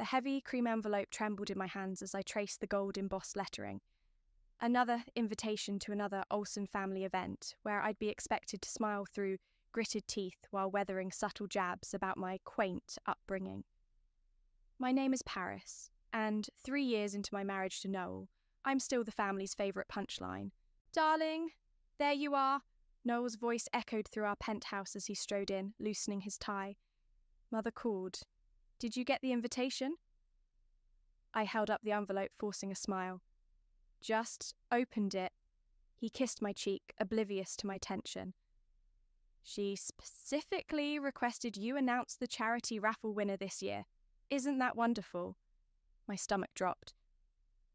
The heavy cream envelope trembled in my hands as I traced the gold embossed lettering. Another invitation to another Olsen family event, where I'd be expected to smile through gritted teeth while weathering subtle jabs about my quaint upbringing. My name is Paris, and 3 years into my marriage to Noel, I'm still the family's favourite punchline. "Darling, there you are." Noel's voice echoed through our penthouse as he strode in, loosening his tie. Mother called. "Did you get the invitation?" I held up the envelope, forcing a smile. "Just opened it." He kissed my cheek, oblivious to my tension. "She specifically requested you announce the charity raffle winner this year. Isn't that wonderful?" My stomach dropped.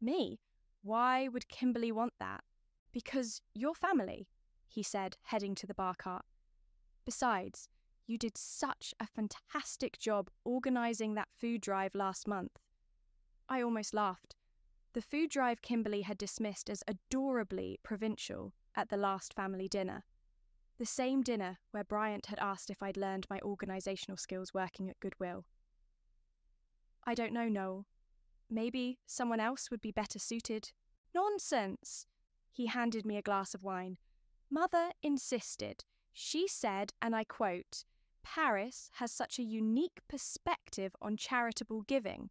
"Me? Why would Kimberly want that?" "Because you're family," he said, heading to the bar cart. "Besides, you did such a fantastic job organising that food drive last month." I almost laughed. The food drive Kimberly had dismissed as adorably provincial at the last family dinner. The same dinner where Bryant had asked if I'd learned my organisational skills working at Goodwill. "I don't know, Noel. Maybe someone else would be better suited." "Nonsense!" He handed me a glass of wine. "Mother insisted. She said, and I quote, 'Paris has such a unique perspective on charitable giving.'"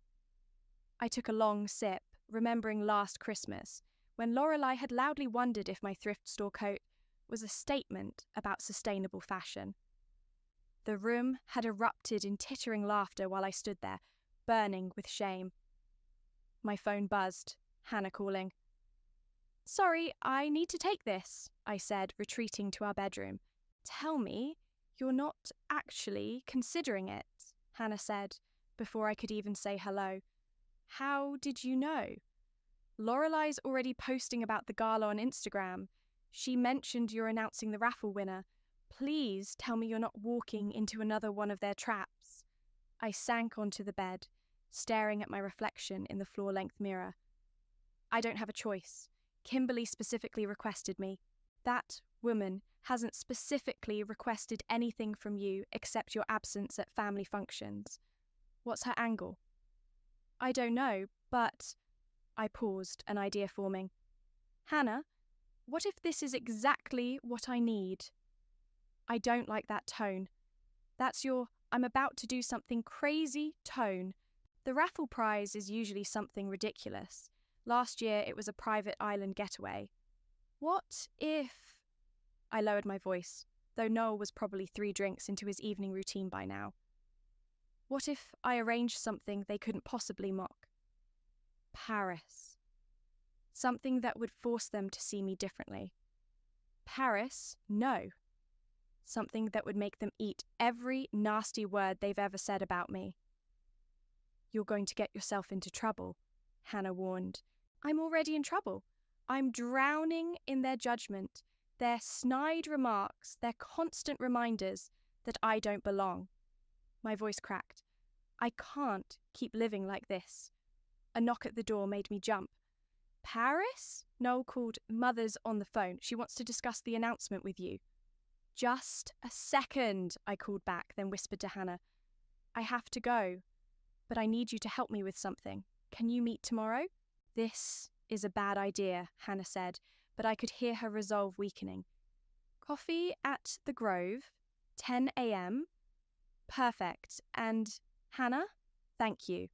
I took a long sip, remembering last Christmas, when Lorelei had loudly wondered if my thrift store coat was a statement about sustainable fashion. The room had erupted in tittering laughter while I stood there, burning with shame. My phone buzzed, Hannah calling. "Sorry, I need to take this," I said, retreating to our bedroom. "Tell me you're not actually considering it," Hannah said, before I could even say hello. "How did you know?" "Lorelei's already posting about the gala on Instagram. She mentioned you're announcing the raffle winner. Please tell me you're not walking into another one of their traps." I sank onto the bed, staring at my reflection in the floor-length mirror. "I don't have a choice. Kimberly specifically requested me. That woman hasn't specifically requested anything from you except your absence at family functions. What's her angle?" "I don't know, but..." I paused, an idea forming. "Hannah, what if this is exactly what I need?" "I don't like that tone. That's your 'I'm about to do something crazy' tone. The raffle prize is usually something ridiculous. Last year it was a private island getaway. What if..." I lowered my voice, though Noel was probably 3 drinks into his evening routine by now. "What if I arranged something they couldn't possibly mock?" Paris. Something that would force them to see me differently. Paris, no. Something that would make them eat every nasty word they've ever said about me. "You're going to get yourself into trouble," Hannah warned. "I'm already in trouble. I'm drowning in their judgment, their snide remarks, their constant reminders that I don't belong." My voice cracked. "I can't keep living like this." A knock at the door made me jump. "Paris?" Noel called. "Mother's on the phone. She wants to discuss the announcement with you." "Just a second," I called back, then whispered to Hannah. "I have to go, but I need you to help me with something. Can you meet tomorrow?" "This is a bad idea," Hannah said, but I could hear her resolve weakening. "Coffee at the Grove, 10 a.m. Perfect. And Hannah, thank you."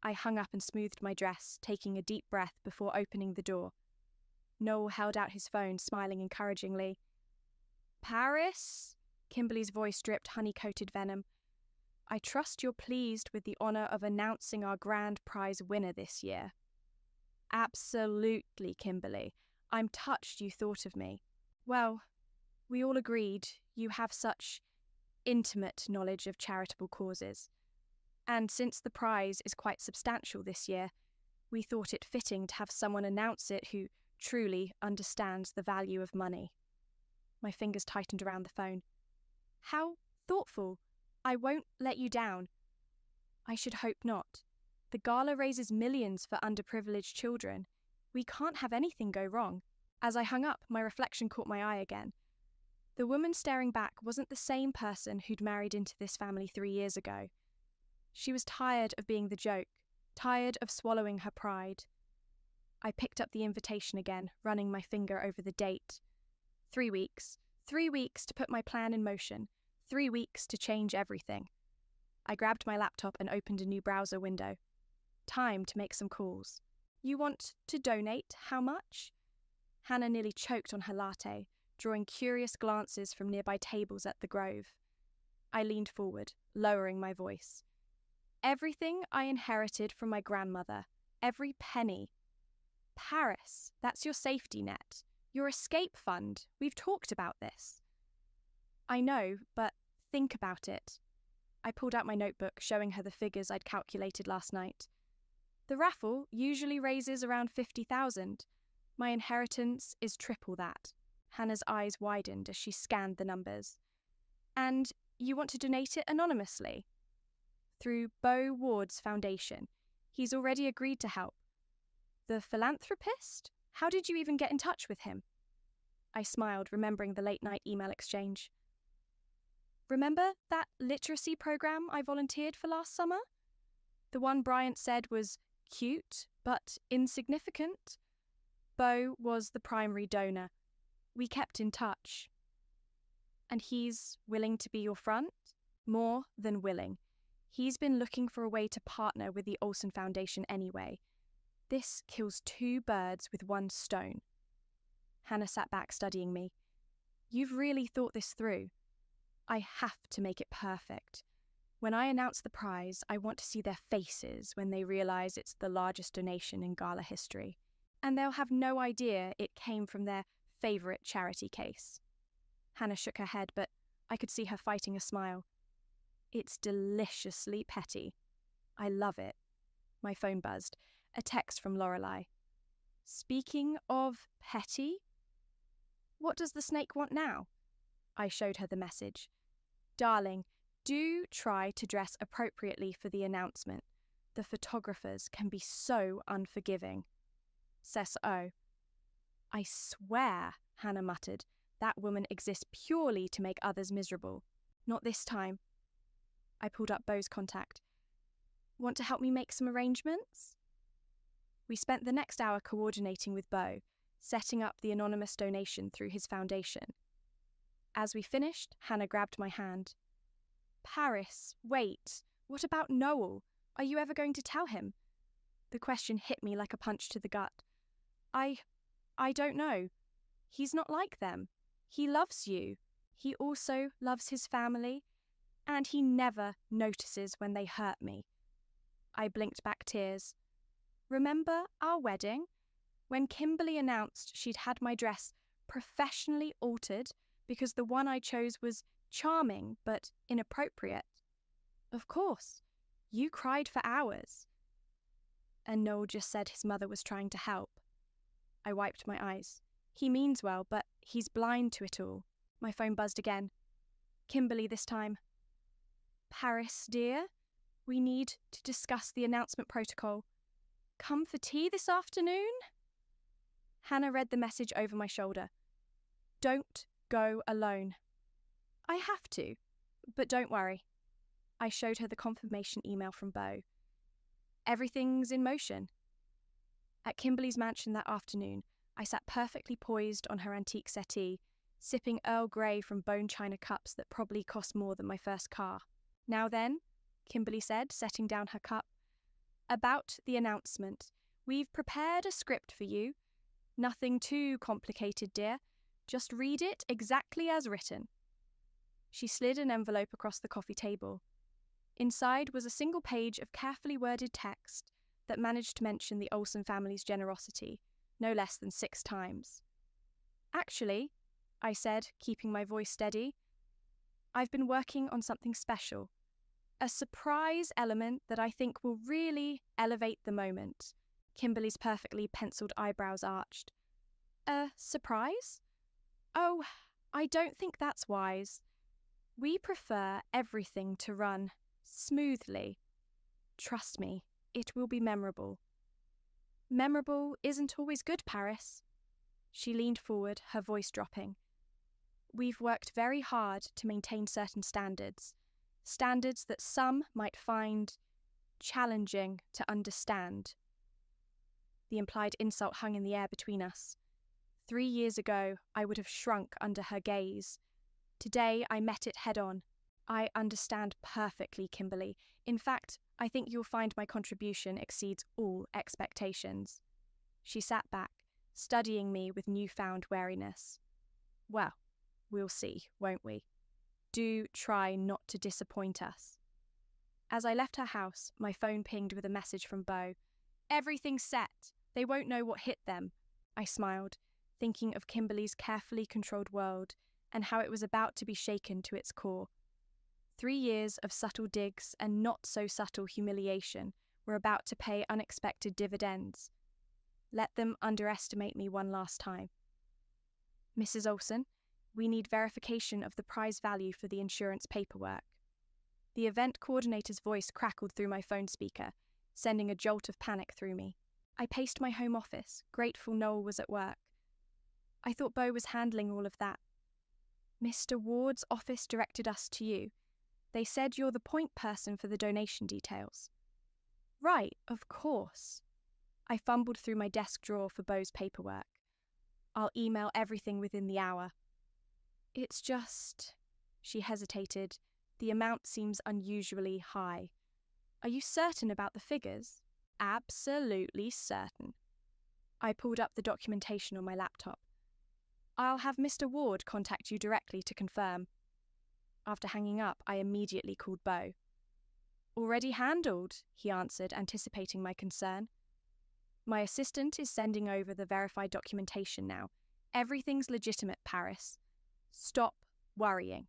I hung up and smoothed my dress, taking a deep breath before opening the door. Noel held out his phone, smiling encouragingly. "Paris?" Kimberly's voice dripped honey-coated venom. "I trust you're pleased with the honour of announcing our grand prize winner this year." "Absolutely, Kimberly. I'm touched you thought of me." "Well, we all agreed you have such intimate knowledge of charitable causes. And since the prize is quite substantial this year, we thought it fitting to have someone announce it who truly understands the value of money." My fingers tightened around the phone. "How thoughtful. I won't let you down." "I should hope not. The gala raises millions for underprivileged children. We can't have anything go wrong." As I hung up, my reflection caught my eye again. The woman staring back wasn't the same person who'd married into this family 3 years ago. She was tired of being the joke, tired of swallowing her pride. I picked up the invitation again, running my finger over the date. 3 weeks. 3 weeks to put my plan in motion. 3 weeks to change everything. I grabbed my laptop and opened a new browser window. Time to make some calls. You want to donate how much? Hannah nearly choked on her latte, drawing curious glances from nearby tables at the Grove. I leaned forward, lowering my voice. Everything I inherited from my grandmother. Every penny. Paris, that's your safety net. Your escape fund. We've talked about this. I know, but think about it. I pulled out my notebook, showing her the figures I'd calculated last night. The raffle usually raises around 50,000. My inheritance is triple that. Hannah's eyes widened as she scanned the numbers. And you want to donate it anonymously? Through Beau Ward's foundation. He's already agreed to help. The philanthropist? How did you even get in touch with him? I smiled, remembering the late-night email exchange. Remember that literacy program I volunteered for last summer? The one Bryant said was cute, but insignificant? Beau was the primary donor. We kept in touch. And he's willing to be your front? More than willing. He's been looking for a way to partner with the Olsen Foundation anyway. This kills 2 birds with 1 stone. Hannah sat back studying me. You've really thought this through. I have to make it perfect. When I announce the prize, I want to see their faces when they realise it's the largest donation in gala history. And they'll have no idea it came from their favourite charity case. Hannah shook her head, but I could see her fighting a smile. It's deliciously petty. I love it. My phone buzzed. A text from Lorelei. Speaking of petty, what does the snake want now? I showed her the message. Darling, do try to dress appropriately for the announcement. The photographers can be so unforgiving. Cess O. I swear, Hannah muttered, that woman exists purely to make others miserable. Not this time. I pulled up Beau's contact. Want to help me make some arrangements? We spent the next hour coordinating with Beau, setting up the anonymous donation through his foundation. As we finished, Hannah grabbed my hand. Paris, wait, what about Noel? Are you ever going to tell him? The question hit me like a punch to the gut. I don't know. He's not like them. He loves you. He also loves his family, and he never notices when they hurt me. I blinked back tears. Remember our wedding? When Kimberly announced she'd had my dress professionally altered because the one I chose was charming but inappropriate. Of course. You cried for hours. And Noel just said his mother was trying to help. I wiped my eyes. He means well, but he's blind to it all. My phone buzzed again. Kimberly this time. Paris, dear, we need to discuss the announcement protocol. Come for tea this afternoon? Hannah read the message over my shoulder. Don't go alone. I have to, but don't worry. I showed her the confirmation email from Beau. Everything's in motion. At Kimberly's mansion that afternoon, I sat perfectly poised on her antique settee, sipping Earl Grey from bone china cups that probably cost more than my first car. Now then, Kimberly said, setting down her cup, about the announcement. We've prepared a script for you. Nothing too complicated, dear. Just read it exactly as written. She slid an envelope across the coffee table. Inside was a single page of carefully worded text that managed to mention the Olsen family's generosity, no less than 6 times. Actually, I said, keeping my voice steady, I've been working on something special. A surprise element that I think will really elevate the moment. Kimberly's perfectly penciled eyebrows arched. A surprise? Oh, I don't think that's wise. We prefer everything to run smoothly. Trust me, it will be memorable. Memorable isn't always good, Paris. She leaned forward, her voice dropping. We've worked very hard to maintain certain standards. standards that some might find challenging to understand. The implied insult hung in the air between us. 3 years ago, I would have shrunk under her gaze. Today, I met it head-on. I understand perfectly, Kimberly. In fact, I think you'll find my contribution exceeds all expectations. She sat back, studying me with newfound wariness. Well, we'll see, won't we? Do try not to disappoint us. As I left her house, my phone pinged with a message from Beau. Everything's set. They won't know what hit them. I smiled, thinking of Kimberly's carefully controlled world and how it was about to be shaken to its core. 3 years of subtle digs and not-so-subtle humiliation were about to pay unexpected dividends. Let them underestimate me one last time. Mrs. Olsen, we need verification of the prize value for the insurance paperwork. The event coordinator's voice crackled through my phone speaker, sending a jolt of panic through me. I paced my home office, grateful Noel was at work. I thought Beau was handling all of that. Mr. Ward's office directed us to you. They said you're the point person for the donation details. Right, of course. I fumbled through my desk drawer for Beau's paperwork. I'll email everything within the hour. It's just... She hesitated. The amount seems unusually high. Are you certain about the figures? Absolutely certain. I pulled up the documentation on my laptop. I'll have Mr. Ward contact you directly to confirm. After hanging up, I immediately called Beau. Already handled, he answered, anticipating my concern. My assistant is sending over the verified documentation now. Everything's legitimate, Paris. Stop worrying.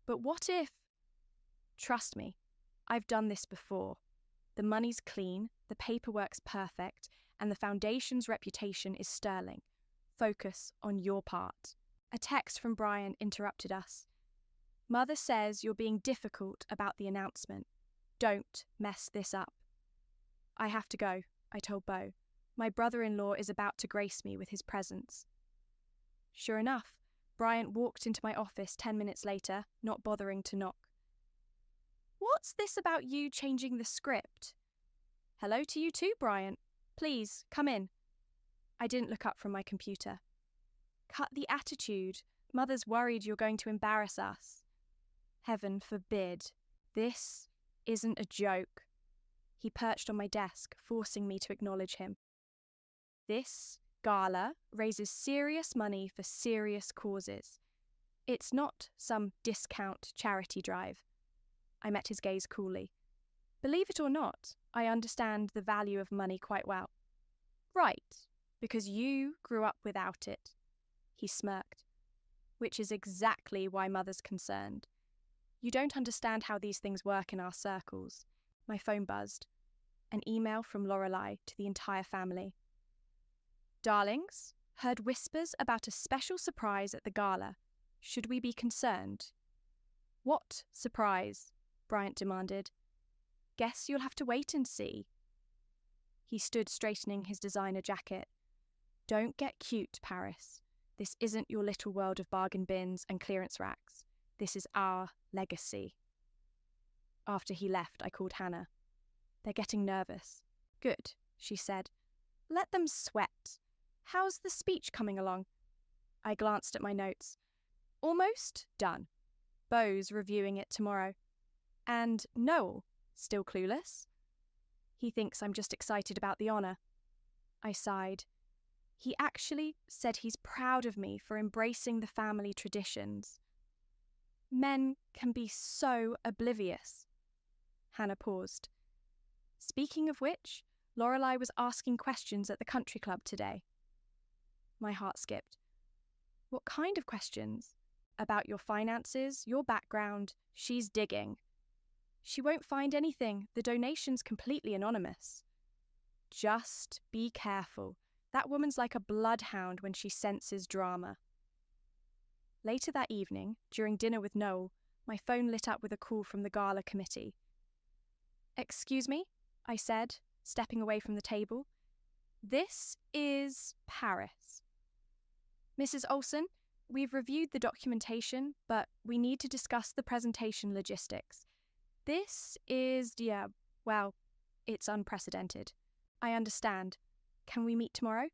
But what if... Trust me, I've done this before. The money's clean, the paperwork's perfect, and the foundation's reputation is sterling. Focus on your part. A text from Brian interrupted us. Mother says you're being difficult about the announcement. Don't mess this up. I have to go, I told Beau. My brother-in-law is about to grace me with his presence. Sure enough, Bryant walked into my office 10 minutes later, not bothering to knock. What's this about you changing the script? Hello to you too, Bryant. Please, come in. I didn't look up from my computer. Cut the attitude. Mother's worried you're going to embarrass us. Heaven forbid. This isn't a joke. He perched on my desk, forcing me to acknowledge him. This gala raises serious money for serious causes. It's not some discount charity drive. I met his gaze coolly. Believe it or not, I understand the value of money quite well. Right, because you grew up without it. He smirked. Which is exactly why Mother's concerned. You don't understand how these things work in our circles. My phone buzzed. An email from Lorelei to the entire family. Darlings, heard whispers about a special surprise at the gala. Should we be concerned? What surprise? Bryant demanded. Guess you'll have to wait and see. He stood straightening his designer jacket. Don't get cute, Paris. This isn't your little world of bargain bins and clearance racks. This is our legacy. After he left, I called Hannah. They're getting nervous. Good, she said. Let them sweat. How's the speech coming along? I glanced at my notes. Almost done. Beau's reviewing it tomorrow. And Noel, still clueless? He thinks I'm just excited about the honour. I sighed. He actually said he's proud of me for embracing the family traditions. Men can be so oblivious. Hannah paused. Speaking of which, Lorelei was asking questions at the country club today. My heart skipped. What kind of questions? About your finances, your background. She's digging. She won't find anything. The donation's completely anonymous. Just be careful. That woman's like a bloodhound when she senses drama. Later that evening, during dinner with Noel, my phone lit up with a call from the gala committee. Excuse me, I said, stepping away from the table. This is Paris. Mrs. Olsen, we've reviewed the documentation, but we need to discuss the presentation logistics. This is, it's unprecedented. I understand. Can we meet tomorrow?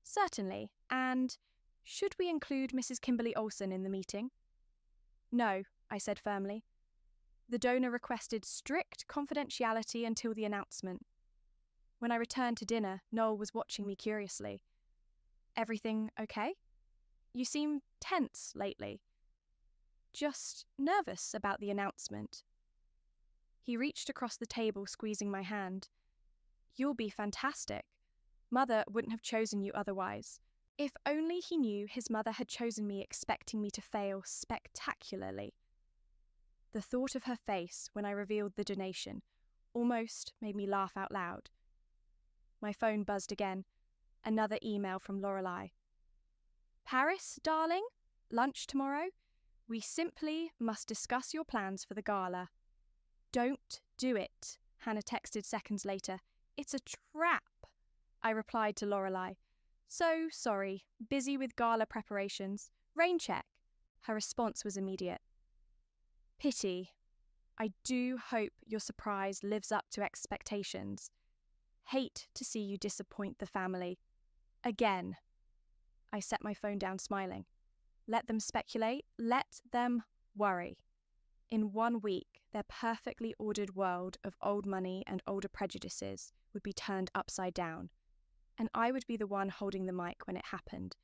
Certainly. And should we include Mrs. Kimberly Olsen in the meeting? No, I said firmly. The donor requested strict confidentiality until the announcement. When I returned to dinner, Noel was watching me curiously. Everything okay? You seem tense lately. Just nervous about the announcement. He reached across the table, squeezing my hand. You'll be fantastic. Mother wouldn't have chosen you otherwise. If only he knew his mother had chosen me expecting me to fail spectacularly. The thought of her face when I revealed the donation almost made me laugh out loud. My phone buzzed again. Another email from Lorelei. Paris, darling? Lunch tomorrow? We simply must discuss your plans for the gala. Don't do it, Hannah texted seconds later. It's a trap, I replied to Lorelei. So sorry, busy with gala preparations. Rain check. Her response was immediate. Pity. I do hope your surprise lives up to expectations. Hate to see you disappoint the family. Again. I set my phone down, smiling. Let them speculate. Let them worry. In 1 week, their perfectly ordered world of old money and older prejudices would be turned upside down. And I would be the one holding the mic when it happened.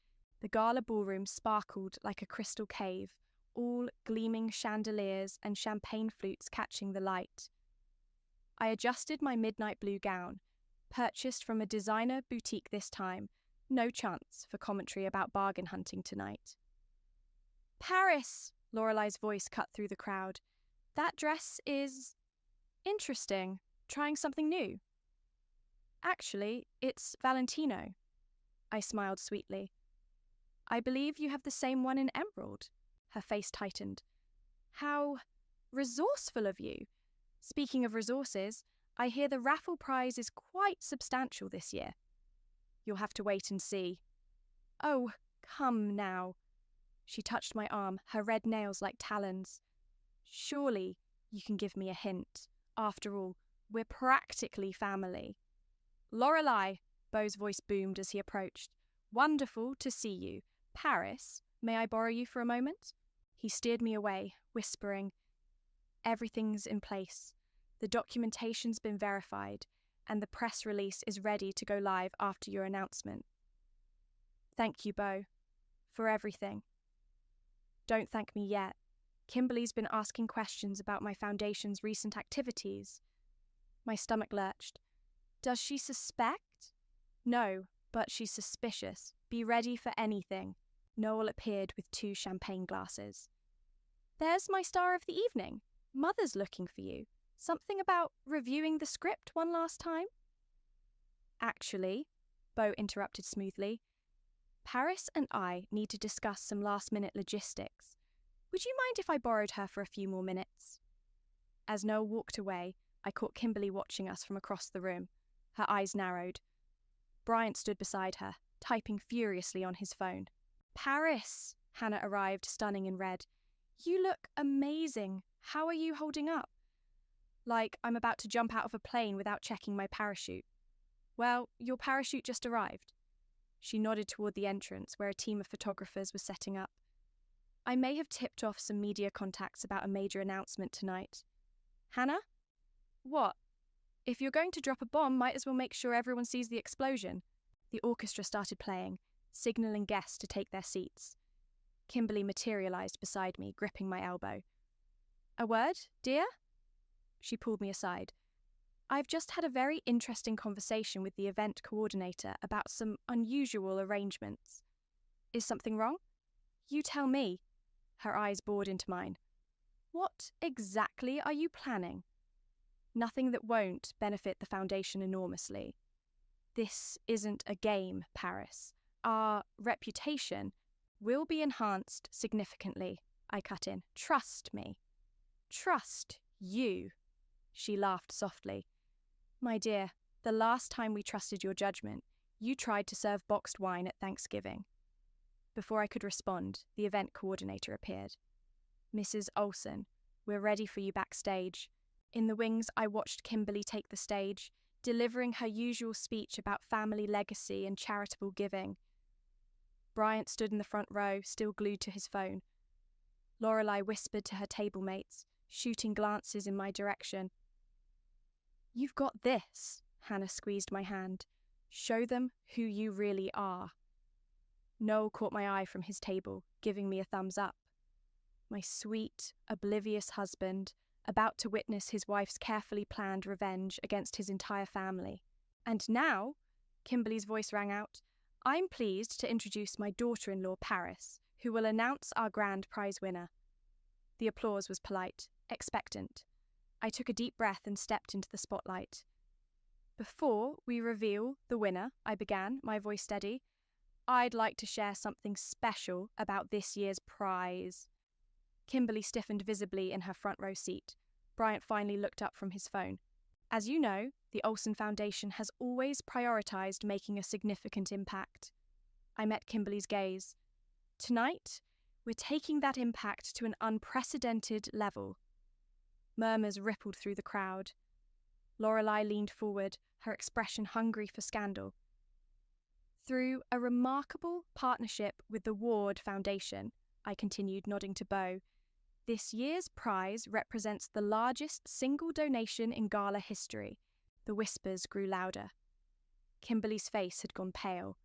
The gala ballroom sparkled like a crystal cave, all gleaming chandeliers and champagne flutes catching the light. I adjusted my midnight blue gown, purchased from a designer boutique this time. No chance for commentary about bargain hunting tonight. Paris! Lorelei's voice cut through the crowd. That dress is interesting. Trying something new. Actually, it's Valentino. I smiled sweetly. I believe you have the same one in emerald. Her face tightened. How resourceful of you. Speaking of resources, I hear the raffle prize is quite substantial this year. You'll have to wait and see. Oh, come now. She touched my arm, her red nails like talons. Surely you can give me a hint. After all, we're practically family. Lorelei, Beau's voice boomed as he approached. Wonderful to see you. Paris, may I borrow you for a moment? He steered me away, whispering, Everything's in place. The documentation's been verified, and the press release is ready to go live after your announcement. Thank you, Beau, for everything. Don't thank me yet. Kimberly's been asking questions about my foundation's recent activities. My stomach lurched. Does she suspect? No, but she's suspicious. Be ready for anything. Noel appeared with 2 champagne glasses. There's my star of the evening. Mother's looking for you. Something about reviewing the script one last time? Actually, Beau interrupted smoothly, Paris and I need to discuss some last-minute logistics. Would you mind if I borrowed her for a few more minutes? As Noel walked away, I caught Kimberly watching us from across the room. Her eyes narrowed. Bryant stood beside her, typing furiously on his phone. Paris! Hannah arrived, stunning in red. You look amazing. How are you holding up? Like I'm about to jump out of a plane without checking my parachute. Well, your parachute just arrived. She nodded toward the entrance, where a team of photographers was setting up. I may have tipped off some media contacts about a major announcement tonight. Hannah? What? If you're going to drop a bomb, might as well make sure everyone sees the explosion. The orchestra started playing, signaling guests to take their seats. Kimberly materialized beside me, gripping my elbow. A word, dear? She pulled me aside. I've just had a very interesting conversation with the event coordinator about some unusual arrangements. Is something wrong? You tell me. Her eyes bored into mine. What exactly are you planning? Nothing that won't benefit the foundation enormously. This isn't a game, Paris. Our reputation will be enhanced significantly, I cut in. Trust me. Trust you. She laughed softly. My dear, the last time we trusted your judgment, you tried to serve boxed wine at Thanksgiving. Before I could respond, the event coordinator appeared. "Mrs. Olsen, we're ready for you backstage." In the wings, I watched Kimberly take the stage, delivering her usual speech about family legacy and charitable giving. Bryant stood in the front row, still glued to his phone. Lorelei whispered to her table mates, shooting glances in my direction. "You've got this," Hannah squeezed my hand. "Show them who you really are." Noel caught my eye from his table, giving me a thumbs up. My sweet, oblivious husband, about to witness his wife's carefully planned revenge against his entire family. "And now," Kimberly's voice rang out, "I'm pleased to introduce my daughter-in-law, Paris, who will announce our grand prize winner." The applause was polite, expectant. I took a deep breath and stepped into the spotlight. "Before we reveal the winner," I began, my voice steady, "I'd like to share something special about this year's prize." Kimberly stiffened visibly in her front row seat. Bryant finally looked up from his phone. "As you know, the Olsen Foundation has always prioritized making a significant impact." I met Kimberly's gaze. "Tonight, we're taking that impact to an unprecedented level." Murmurs rippled through the crowd. Lorelei leaned forward, her expression hungry for scandal. "Through a remarkable partnership with the Ward Foundation," I continued, nodding to Beau, "this year's prize represents the largest single donation in gala history." The whispers grew louder. Kimberly's face had gone pale.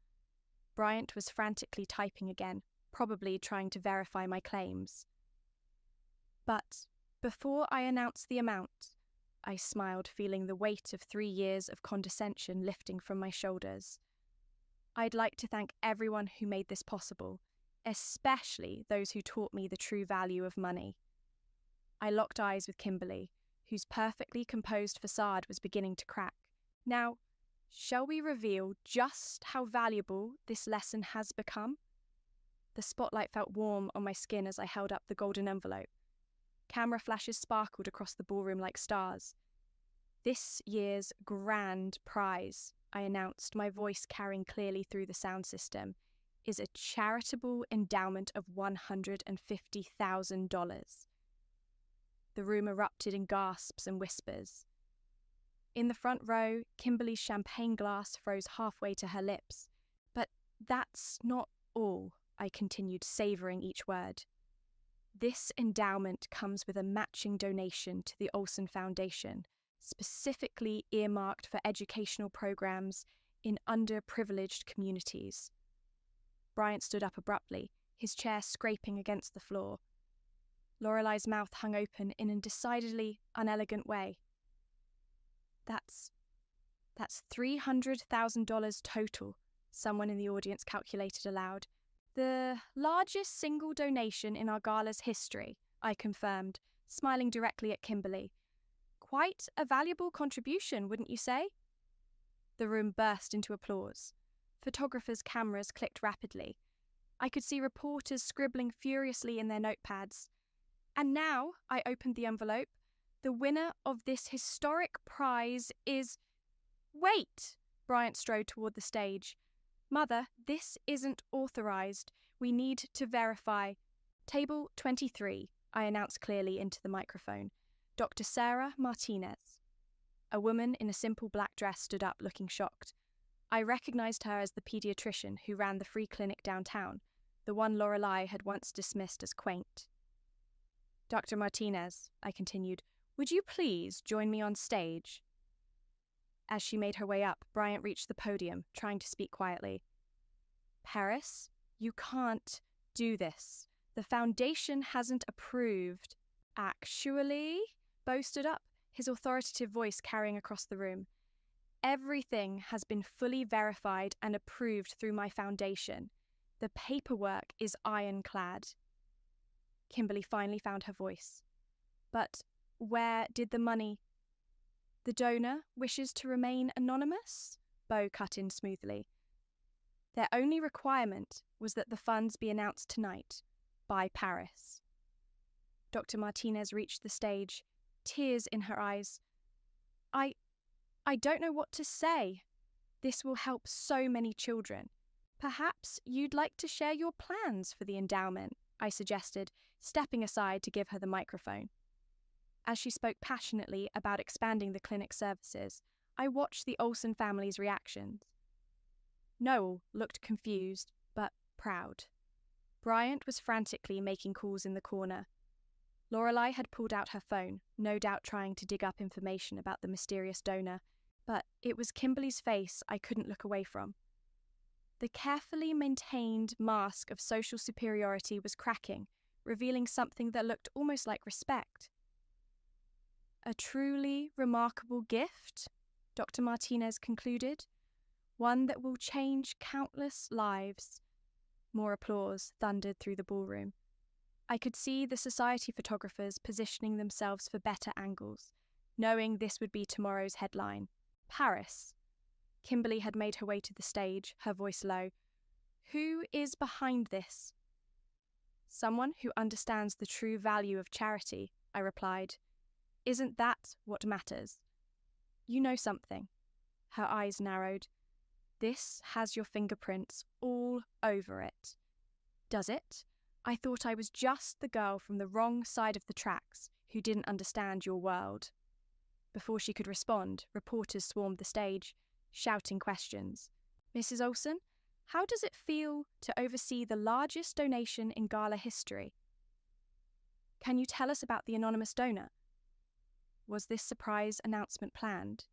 Bryant was frantically typing again, probably trying to verify my claims. But before I announced the amount, I smiled, feeling the weight of 3 years of condescension lifting from my shoulders. "I'd like to thank everyone who made this possible, especially those who taught me the true value of money." I locked eyes with Kimberly, whose perfectly composed facade was beginning to crack. "Now, shall we reveal just how valuable this lesson has become?" The spotlight felt warm on my skin as I held up the golden envelope. Camera flashes sparkled across the ballroom like stars. "This year's grand prize," I announced, my voice carrying clearly through the sound system, "is a charitable endowment of $150,000. The room erupted in gasps and whispers. In the front row, Kimberly's champagne glass froze halfway to her lips. "But that's not all," I continued, savouring each word. "This endowment comes with a matching donation to the Olsen Foundation, specifically earmarked for educational programs in underprivileged communities." Bryant stood up abruptly, his chair scraping against the floor. Lorelei's mouth hung open in a decidedly unelegant way. That's $300,000 total," someone in the audience calculated aloud. "The largest single donation in our gala's history," I confirmed, smiling directly at Kimberly. "Quite a valuable contribution, wouldn't you say?" The room burst into applause. Photographers' cameras clicked rapidly. I could see reporters scribbling furiously in their notepads. "And now," I opened the envelope, "the winner of this historic prize is—" "Wait!" Bryant strode toward the stage. "Mother, this isn't authorized. We need to verify." "Table 23, I announced clearly into the microphone. "Dr. Sarah Martinez." A woman in a simple black dress stood up, looking shocked. I recognized her as the pediatrician who ran the free clinic downtown, the one Lorelei had once dismissed as quaint. "Dr. Martinez," I continued, "would you please join me on stage?" As she made her way up, Bryant reached the podium, trying to speak quietly. "Paris, you can't do this. The foundation hasn't approved." "Actually," Beau stood up, his authoritative voice carrying across the room, "everything has been fully verified and approved through my foundation. The paperwork is ironclad." Kimberly finally found her voice. "But where did the money—" "The donor wishes to remain anonymous," Beau cut in smoothly. "Their only requirement was that the funds be announced tonight, by Paris." Dr. Martinez reached the stage, tears in her eyes. I don't know what to say. This will help so many children, Perhaps you'd like to share your plans for the endowment, I suggested, stepping aside to give her the microphone. As she spoke passionately about expanding the clinic services, I watched the Olsen family's reactions. Noel looked confused, but proud. Bryant was frantically making calls in the corner. Lorelei had pulled out her phone, no doubt trying to dig up information about the mysterious donor, but it was Kimberly's face I couldn't look away from. The carefully maintained mask of social superiority was cracking, revealing something that looked almost like respect. A truly remarkable gift, Dr. Martinez concluded. One that will change countless lives. More applause thundered through the ballroom. I could see the society photographers positioning themselves for better angles, knowing this would be tomorrow's headline. Paris. Kimberly had made her way to the stage, her voice low. Who is behind this? Someone who understands the true value of charity, I replied. Isn't that what matters? You know something. Her eyes narrowed. This has your fingerprints all over it. Does it? I thought I was just the girl from the wrong side of the tracks who didn't understand your world. Before she could respond, reporters swarmed the stage, shouting questions. Mrs. Olsen, how does it feel to oversee the largest donation in gala history? Can you tell us about the anonymous donor? Was this surprise announcement planned?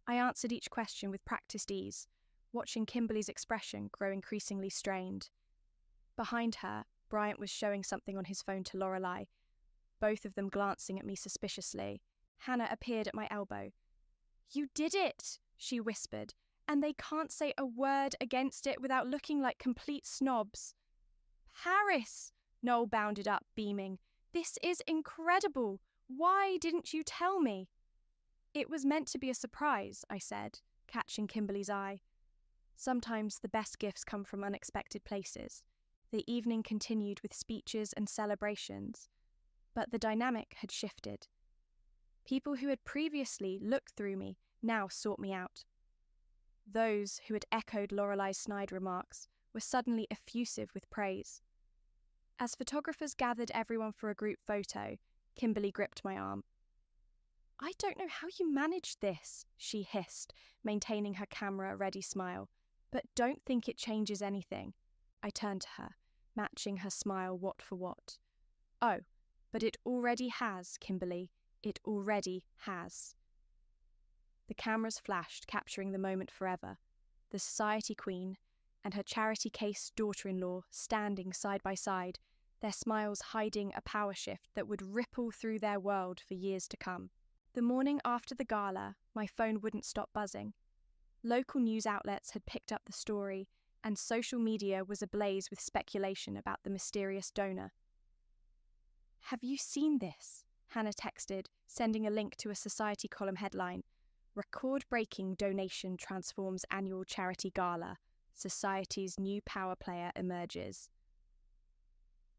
I answered each question with practiced ease, watching Kimberly's expression grow increasingly strained. Behind her, Bryant was showing something on his phone to Lorelei, both of them glancing at me suspiciously. Hannah appeared at my elbow. You did it, she whispered, and they can't say a word against it without looking like complete snobs. Paris! Noel bounded up, beaming. This is incredible! Why didn't you tell me? It was meant to be a surprise, I said, catching Kimberly's eye. Sometimes the best gifts come from unexpected places. The evening continued with speeches and celebrations, but the dynamic had shifted. People who had previously looked through me now sought me out. Those who had echoed Lorelei's snide remarks were suddenly effusive with praise. As photographers gathered everyone for a group photo, Kimberly gripped my arm. I don't know how you managed this, she hissed, maintaining her camera-ready smile. But don't think it changes anything. I turned to her, matching her smile watt for watt. Oh, but it already has, Kimberly. It already has. The cameras flashed, capturing the moment forever. The society queen and her charity case daughter-in-law standing side by side, their smiles hiding a power shift that would ripple through their world for years to come. The morning after the gala, my phone wouldn't stop buzzing. Local news outlets had picked up the story, and social media was ablaze with speculation about the mysterious donor. Have you seen this? Hannah texted, sending a link to a society column headline. Record-breaking donation transforms annual charity gala. Society's new power player emerges.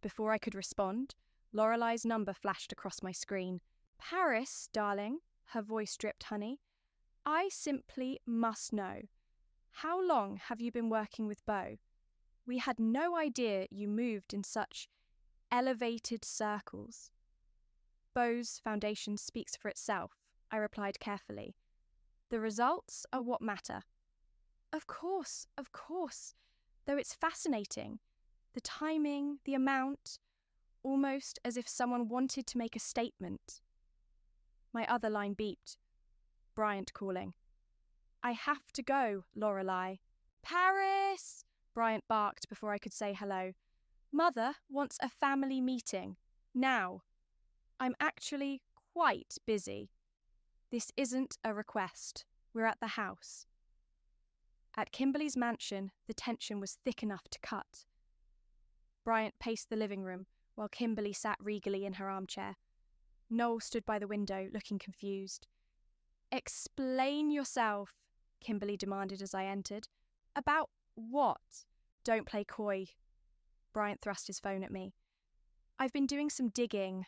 Before I could respond, Lorelei's number flashed across my screen. Paris, darling, her voice dripped honey. I simply must know. How long have you been working with Beau? We had no idea you moved in such elevated circles. Beau's foundation speaks for itself, I replied carefully. The results are what matter. Of course, though it's fascinating. The timing, the amount, almost as if someone wanted to make a statement. My other line beeped. Bryant calling. I have to go, Lorelei. Paris! Bryant barked before I could say hello. Mother wants a family meeting. Now. I'm actually quite busy. This isn't a request. We're at the house. At Kimberly's mansion, the tension was thick enough to cut. Bryant paced the living room, while Kimberly sat regally in her armchair. Noel stood by the window, looking confused. Explain yourself, Kimberly demanded as I entered. About what? Don't play coy. Bryant thrust his phone at me. I've been doing some digging.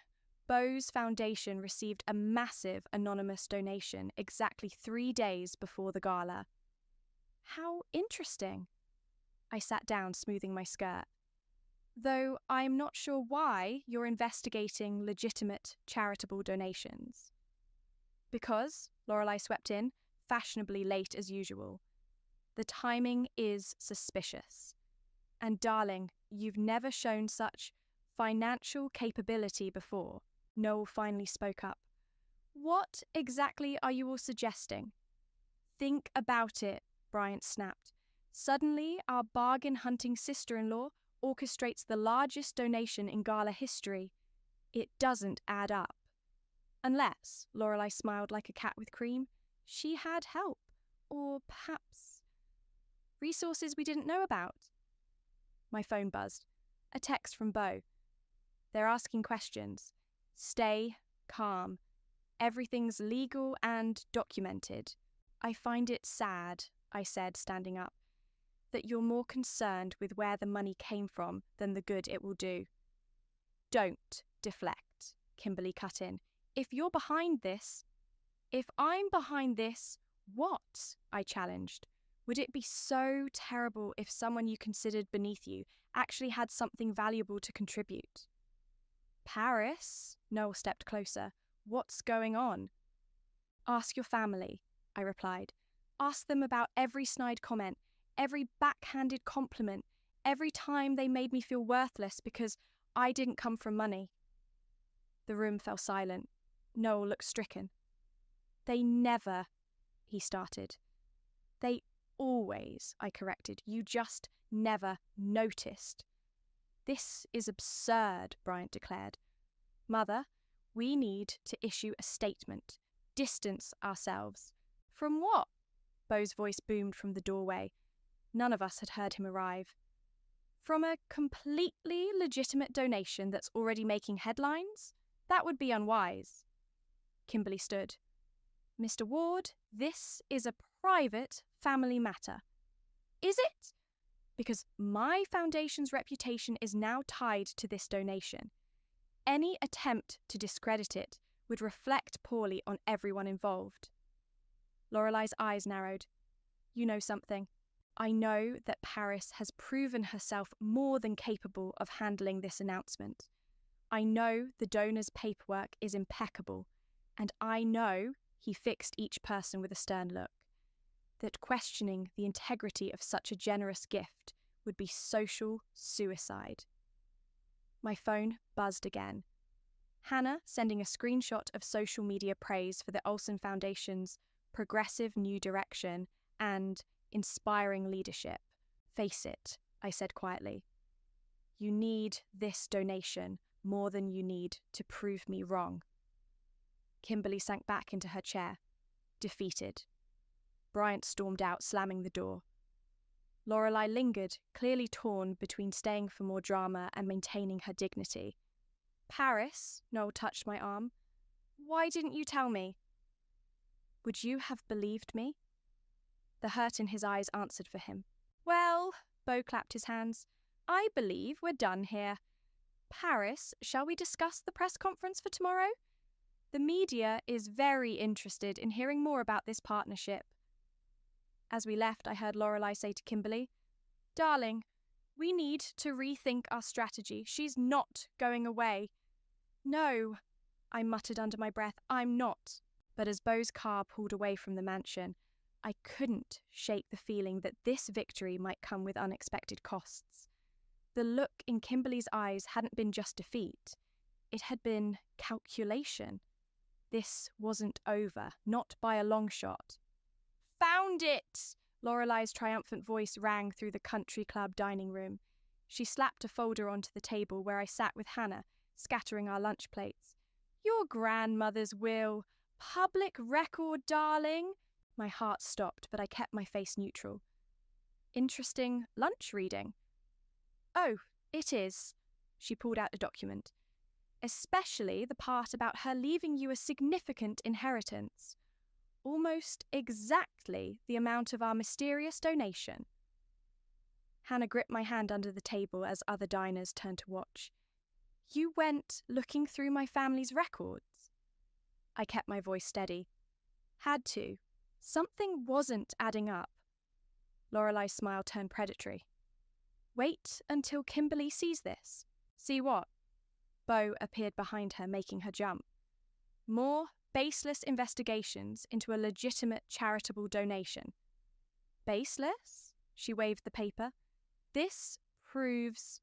Beau's foundation received a massive anonymous donation exactly 3 days before the gala. How interesting. I sat down, smoothing my skirt. Though I'm not sure why you're investigating legitimate charitable donations. Because, Lorelei swept in, fashionably late as usual. The timing is suspicious. And darling, you've never shown such financial capability before. Noel finally spoke up. What exactly are you all suggesting? Think about it, Bryant snapped. Suddenly, our bargain-hunting sister-in-law orchestrates the largest donation in gala history. It doesn't add up. Unless, Lorelei smiled like a cat with cream, she had help. Or perhaps resources we didn't know about. My phone buzzed. A text from Beau. They're asking questions. Stay calm. Everything's legal and documented. I find it sad, I said, standing up, that you're more concerned with where the money came from than the good it will do. Don't deflect, Kimberly cut in. If you're behind this... If I'm behind this, what? I challenged. Would it be so terrible if someone you considered beneath you actually had something valuable to contribute? Paris? Noel stepped closer. What's going on? Ask your family, I replied. Ask them about every snide comment, every backhanded compliment, every time they made me feel worthless because I didn't come from money. The room fell silent. Noel looked stricken. They never, he started. They always, I corrected. You just never noticed. This is absurd, Bryant declared. Mother, we need to issue a statement. Distance ourselves. From what? Beau's voice boomed from the doorway. None of us had heard him arrive. From a completely legitimate donation that's already making headlines? That would be unwise. Kimberly stood. Mr. Ward, this is a private family matter. Is it? Because my foundation's reputation is now tied to this donation. Any attempt to discredit it would reflect poorly on everyone involved. Lorelei's eyes narrowed. You know something. I know that Paris has proven herself more than capable of handling this announcement. I know the donor's paperwork is impeccable, and I know, he fixed each person with a stern look, that questioning the integrity of such a generous gift would be social suicide. My phone buzzed again. Hannah sending a screenshot of social media praise for the Olsen Foundation's progressive new direction and inspiring leadership. Face it, I said quietly. You need this donation more than you need to prove me wrong. Kimberly sank back into her chair, defeated. Bryant stormed out, slamming the door. Lorelei lingered, clearly torn between staying for more drama and maintaining her dignity. Paris, Noel touched my arm. Why didn't you tell me? Would you have believed me? The hurt in his eyes answered for him. Well, Beau clapped his hands, I believe we're done here. Paris, shall we discuss the press conference for tomorrow? The media is very interested in hearing more about this partnership. As we left, I heard Lorelei say to Kimberly, Darling, we need to rethink our strategy. She's not going away. No, I muttered under my breath, I'm not. But as Beau's car pulled away from the mansion, I couldn't shake the feeling that this victory might come with unexpected costs. The look in Kimberly's eyes hadn't been just defeat. It had been calculation. This wasn't over, not by a long shot. Found it! Lorelei's triumphant voice rang through the country club dining room. She slapped a folder onto the table where I sat with Hannah, scattering our lunch plates. Your grandmother's will. Public record, darling. My heart stopped, but I kept my face neutral. Interesting lunch reading. Oh, it is. She pulled out a document. Especially the part about her leaving you a significant inheritance. Almost exactly the amount of our mysterious donation. Hannah gripped my hand under the table as other diners turned to watch. You went looking through my family's records? I kept my voice steady. Had to. Something wasn't adding up. Lorelei's smile turned predatory. Wait until Kimberly sees this. See what? Bo appeared behind her, making her jump. More baseless investigations into a legitimate charitable donation. Baseless? She waved the paper. This proves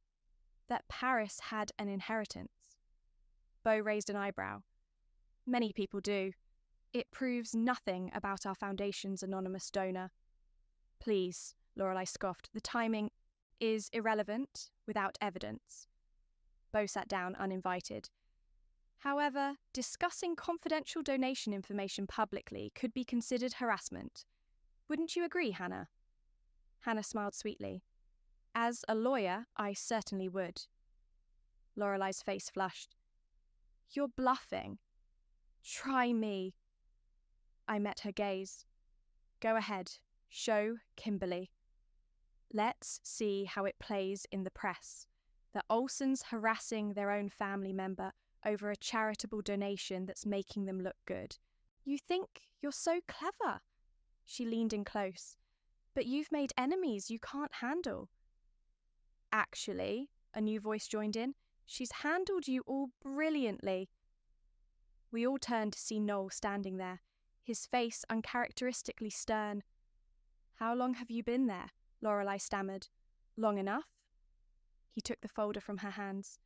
that Paris had an inheritance. Bo raised an eyebrow. Many people do. It proves nothing about our foundation's anonymous donor. Please, Lorelei scoffed, the timing is irrelevant without evidence. Bo sat down uninvited. However, discussing confidential donation information publicly could be considered harassment. Wouldn't you agree, Hannah? Hannah smiled sweetly. As a lawyer, I certainly would. Lorelei's face flushed. You're bluffing. Try me. I met her gaze. Go ahead, show Kimberly. Let's see how it plays in the press. The Olsons harassing their own family member over a charitable donation that's making them look good. You think you're so clever. She leaned in close. But you've made enemies you can't handle. Actually, a new voice joined in, she's handled you all brilliantly. We all turned to see Noel standing there, his face uncharacteristically stern. How long have you been there? Lorelei stammered. Long enough? He took the folder from her hands.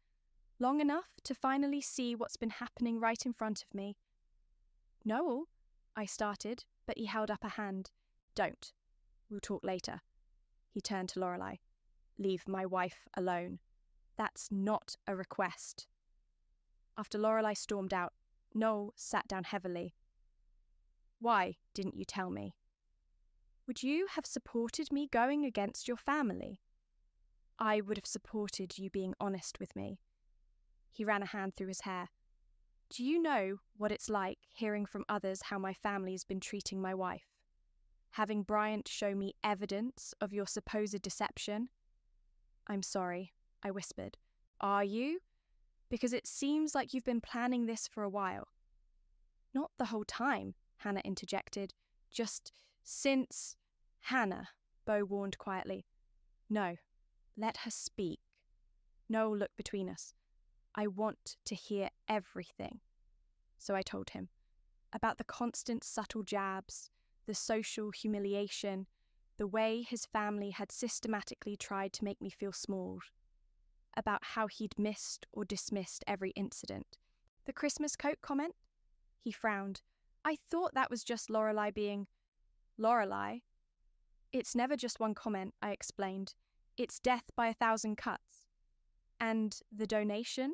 Long enough to finally see what's been happening right in front of me. Noel, I started, but he held up a hand. Don't. We'll talk later. He turned to Lorelei. Leave my wife alone. That's not a request. After Lorelei stormed out, Noel sat down heavily. Why didn't you tell me? Would you have supported me going against your family? I would have supported you being honest with me. He ran a hand through his hair. Do you know what it's like hearing from others how my family's been treating my wife? Having Bryant show me evidence of your supposed deception? I'm sorry, I whispered. Are you? Because it seems like you've been planning this for a while. Not the whole time, Hannah interjected. Just since... Hannah, Bo warned quietly. No, let her speak. Noel looked between us. I want to hear everything. So I told him. About the constant subtle jabs, the social humiliation, the way his family had systematically tried to make me feel small. About how he'd missed or dismissed every incident. The Christmas coat comment? He frowned. I thought that was just Lorelei being... Lorelei? It's never just one comment, I explained. It's death by 1,000 cuts. And the donation?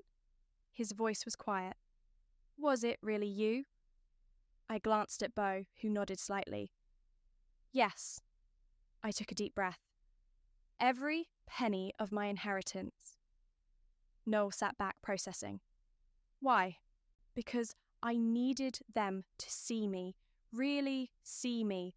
His voice was quiet. Was it really you? I glanced at Bo, who nodded slightly. Yes. I took a deep breath. Every penny of my inheritance. Noel sat back, processing. Why? Because I needed them to see me, really see me,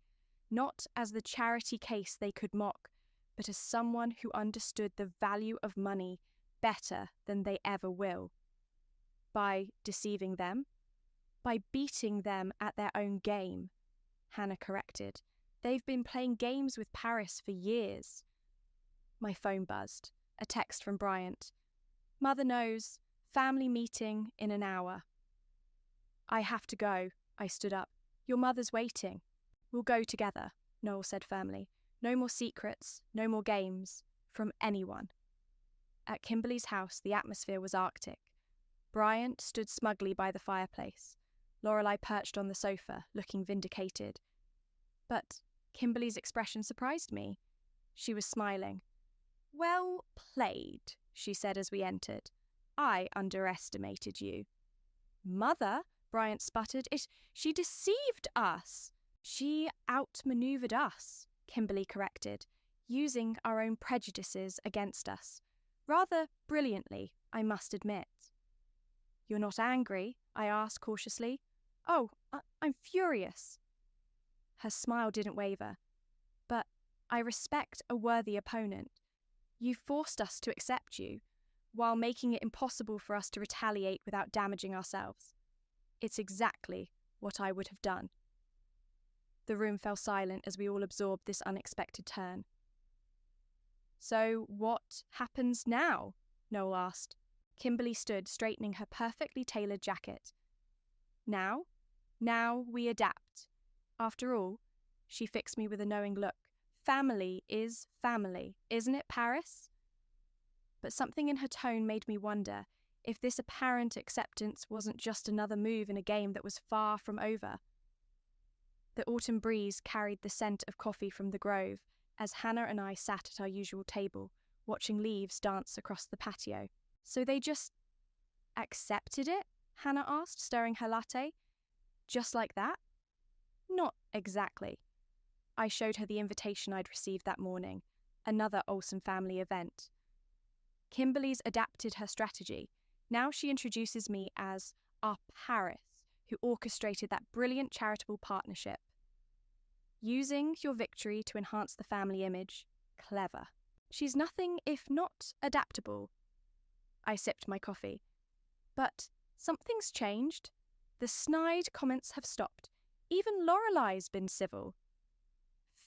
not as the charity case they could mock, but as someone who understood the value of money better than they ever will. By deceiving them? By beating them at their own game, Hannah corrected. They've been playing games with Paris for years. My phone buzzed. A text from Bryant. Mother knows. Family meeting in an hour. I have to go. I stood up. Your mother's waiting. We'll go together, Noel said firmly. No more secrets, no more games, from anyone. At Kimberly's house, the atmosphere was arctic. Bryant stood smugly by the fireplace. Lorelei perched on the sofa, looking vindicated. But Kimberly's expression surprised me. She was smiling. Well played, she said as we entered. I underestimated you. Mother, Bryant sputtered. She deceived us. She outmaneuvered us, Kimberly corrected, using our own prejudices against us. Rather brilliantly, I must admit. You're not angry? I asked cautiously. Oh, I'm furious. Her smile didn't waver. But I respect a worthy opponent. You forced us to accept you, while making it impossible for us to retaliate without damaging ourselves. It's exactly what I would have done. The room fell silent as we all absorbed this unexpected turn. So what happens now? Noel asked. Kimberly stood, straightening her perfectly tailored jacket. Now we adapt. After all, she fixed me with a knowing look. Family is family, isn't it, Paris? But something in her tone made me wonder if this apparent acceptance wasn't just another move in a game that was far from over. The autumn breeze carried the scent of coffee from the grove as Hannah and I sat at our usual table, watching leaves dance across the patio. So they just accepted it? Hannah asked, stirring her latte. Just like that? Not exactly. I showed her the invitation I'd received that morning, another Olsen family event. Kimberly's adapted her strategy. Now she introduces me as our Paris, who orchestrated that brilliant charitable partnership. Using your victory to enhance the family image. Clever. She's nothing if not adaptable. I sipped my coffee. But something's changed. The snide comments have stopped. Even Lorelei's been civil.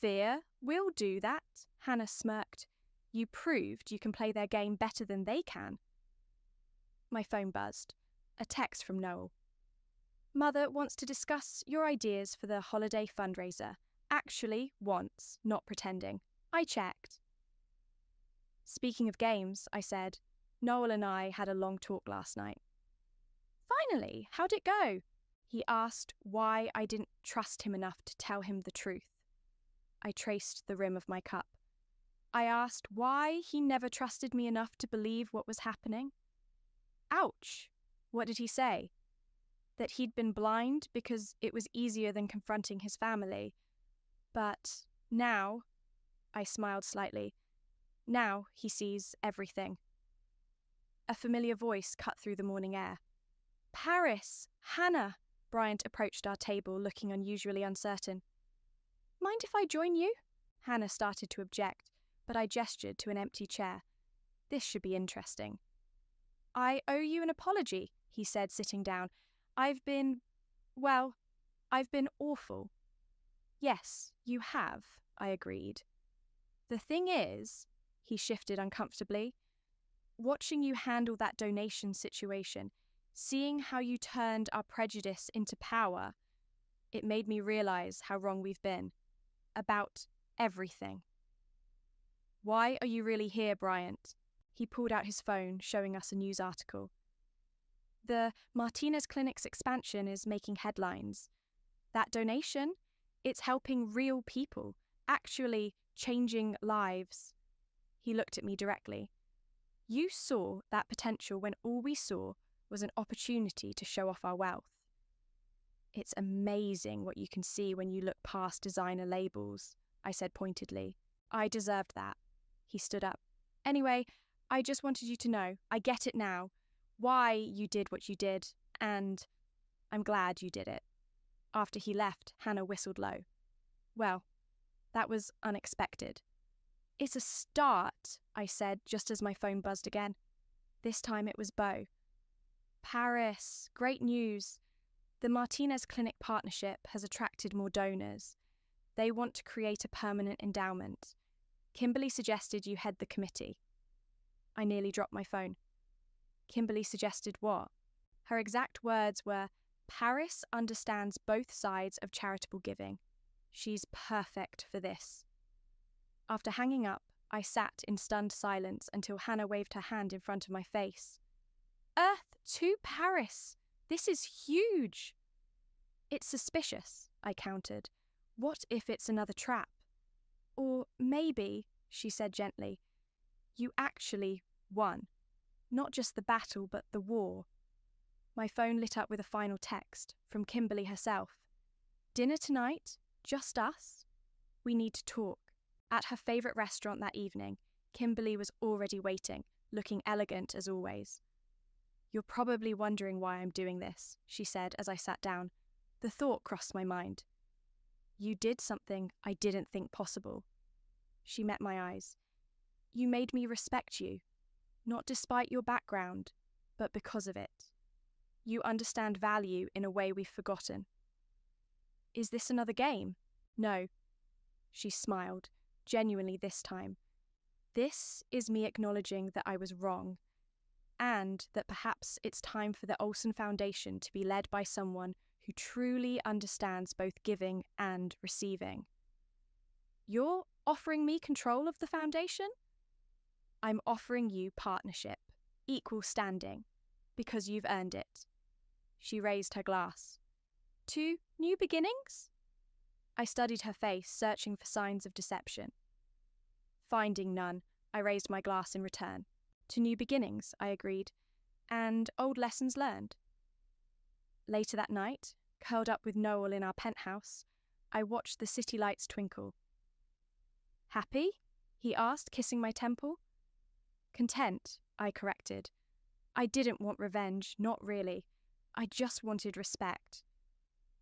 Fear will do that, Hannah smirked. You proved you can play their game better than they can. My phone buzzed. A text from Noel. Mother wants to discuss your ideas for the holiday fundraiser. Actually wants, not pretending. I checked. Speaking of games, I said, Noel and I had a long talk last night. Finally, how'd it go? He asked why I didn't trust him enough to tell him the truth. I traced the rim of my cup. I asked why he never trusted me enough to believe what was happening. Ouch! What did he say? That he'd been blind because it was easier than confronting his family. But now, I smiled slightly, now he sees everything. A familiar voice cut through the morning air. Paris! Hannah! Bryant approached our table, looking unusually uncertain. Mind if I join you? Hannah started to object, but I gestured to an empty chair. This should be interesting. I owe you an apology, he said, sitting down. I've been awful. Yes, you have, I agreed. The thing is, he shifted uncomfortably, watching you handle that donation situation, seeing how you turned our prejudice into power, it made me realize how wrong we've been. About everything. Why are you really here, Bryant? He pulled out his phone, showing us a news article. The Martinez Clinic's expansion is making headlines. That donation, it's helping real people, actually changing lives. He looked at me directly. You saw that potential when all we saw was an opportunity to show off our wealth. It's amazing what you can see when you look past designer labels, I said pointedly. I deserved that. He stood up. Anyway, I just wanted you to know, I get it now, why you did what you did, and I'm glad you did it. After he left, Hannah whistled low. Well, that was unexpected. It's a start, I said, just as my phone buzzed again. This time it was Beau. Paris, great news. The Martinez Clinic partnership has attracted more donors. They want to create a permanent endowment. Kimberly suggested you head the committee. I nearly dropped my phone. Kimberly suggested what? Her exact words were, Paris understands both sides of charitable giving. She's perfect for this. After hanging up, I sat in stunned silence until Hannah waved her hand in front of my face. Earth to Paris! This is huge! It's suspicious, I countered. What if it's another trap? Or maybe, she said gently, you actually won. Not just the battle, but the war. My phone lit up with a final text from Kimberly herself. Dinner tonight? Just us? We need to talk. At her favourite restaurant that evening, Kimberly was already waiting, looking elegant as always. You're probably wondering why I'm doing this, she said as I sat down. The thought crossed my mind. You did something I didn't think possible. She met my eyes. You made me respect you, not despite your background, but because of it. You understand value in a way we've forgotten. Is this another game? No. She smiled, genuinely this time. This is me acknowledging that I was wrong, and that perhaps it's time for the Olsen Foundation to be led by someone who truly understands both giving and receiving. You're offering me control of the foundation? I'm offering you partnership, equal standing, because you've earned it. She raised her glass. To new beginnings? I studied her face, searching for signs of deception. Finding none, I raised my glass in return. To new beginnings, I agreed, and old lessons learned. Later that night, curled up with Noel in our penthouse, I watched the city lights twinkle. Happy? He asked, kissing my temple. Content, I corrected. I didn't want revenge, not really. I just wanted respect.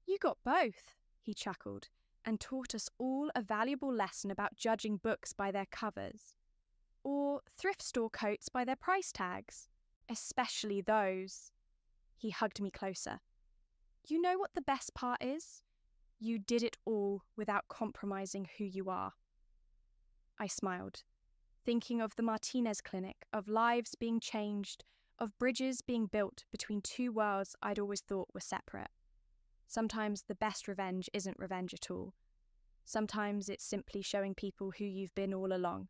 You got both, he chuckled, and taught us all a valuable lesson about judging books by their covers, or thrift store coats by their price tags, especially those. He hugged me closer. You know what the best part is? You did it all without compromising who you are. I smiled, thinking of the Martinez Clinic, of lives being changed, of bridges being built between two worlds I'd always thought were separate. Sometimes the best revenge isn't revenge at all. Sometimes it's simply showing people who you've been all along.